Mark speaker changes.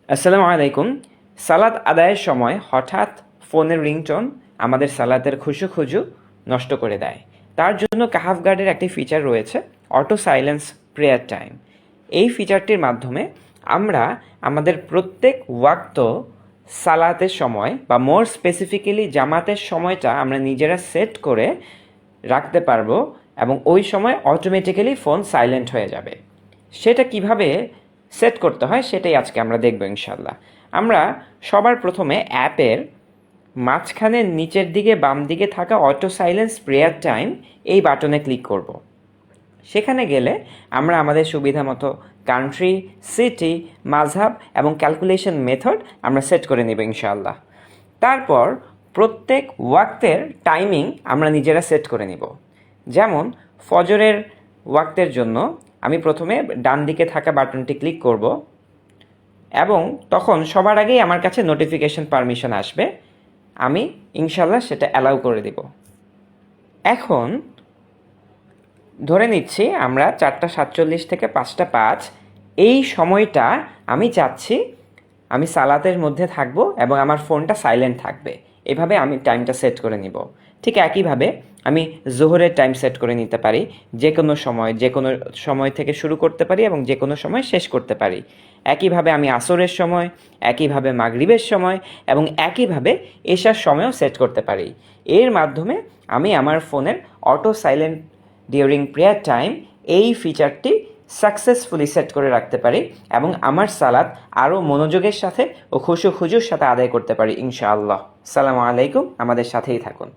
Speaker 1: আসসালামু আলাইকুম। সালাত আদায়ের সময় হঠাৎ ফোনের রিংটোন আমাদের সালাতের খুশু নষ্ট করে দেয়। তার জন্য কাহাফ গার্ডের একটি ফিচার রয়েছে, অটো সাইলেন্স প্রেয়ার টাইম। এই ফিচারটির মাধ্যমে আমরা আমাদের প্রত্যেক ওয়াক্ত সালাতের সময় বা মোর স্পেসিফিক্যালি জামাতের সময়টা আমরা নিজেরা সেট করে রাখতে পারবো এবং ওই সময় অটোমেটিক্যালি ফোন সাইলেন্ট হয়ে যাবে। সেটা কিভাবে সেট করতে হয় সেটাই আজকে আমরা দেখব ইনশাল্লাহ। আমরা সবার প্রথমে অ্যাপের মাঝখানে নিচের দিকে বাম দিকে থাকা অটো সাইলেন্স প্রেয়ার টাইম এই বাটনে ক্লিক করব। সেখানে গেলে আমরা আমাদের সুবিধা মতো কান্ট্রি, সিটি, মাযহাব এবং ক্যালকুলেশন মেথড আমরা সেট করে নেব ইনশাআল্লাহ। তারপর প্রত্যেক ওয়াক্তের টাইমিং আমরা নিজেরা সেট করে নিব। যেমন ফজরের ওয়াক্তের জন্য আমি প্রথমে ডান দিকে থাকা বাটনটি ক্লিক করব এবং তখন সবার আগেই আমার কাছে নোটিফিকেশন পারমিশন আসবে, আমি ইনশাল্লাহ সেটা অ্যালাউ করে দিব। এখন ধরে নিচ্ছি আমরা 4:47 থেকে 5:05 এই সময়টা আমি চাচ্ছি আমি সালাতের মধ্যে থাকব এবং আমার ফোনটা সাইলেন্ট থাকবে। এভাবে আমি টাইমটা সেট করে নিব। ঠিক একইভাবে আমি জোহরের টাইম সেট করে নিতে পারি, যে কোনো সময় থেকে শুরু করতে পারি এবং যে কোনো সময় শেষ করতে পারি। একইভাবে আমি আসরের সময়, একইভাবে মাগরিবের সময় এবং একইভাবে এশার সময়ও সেট করতে পারি। এর মাধ্যমে আমি আমার ফোনের auto silent during prayer time এই ফিচারটি সাকসেসফুলি সেট করে রাখতে পারি এবং আমার সালাত আরও মনোযোগের সাথে ও খুজুর সাথে আদায় করতে পারি ইনশাআল্লাহ। আসসালামু আলাইকুম, আমাদের সাথেই থাকুন।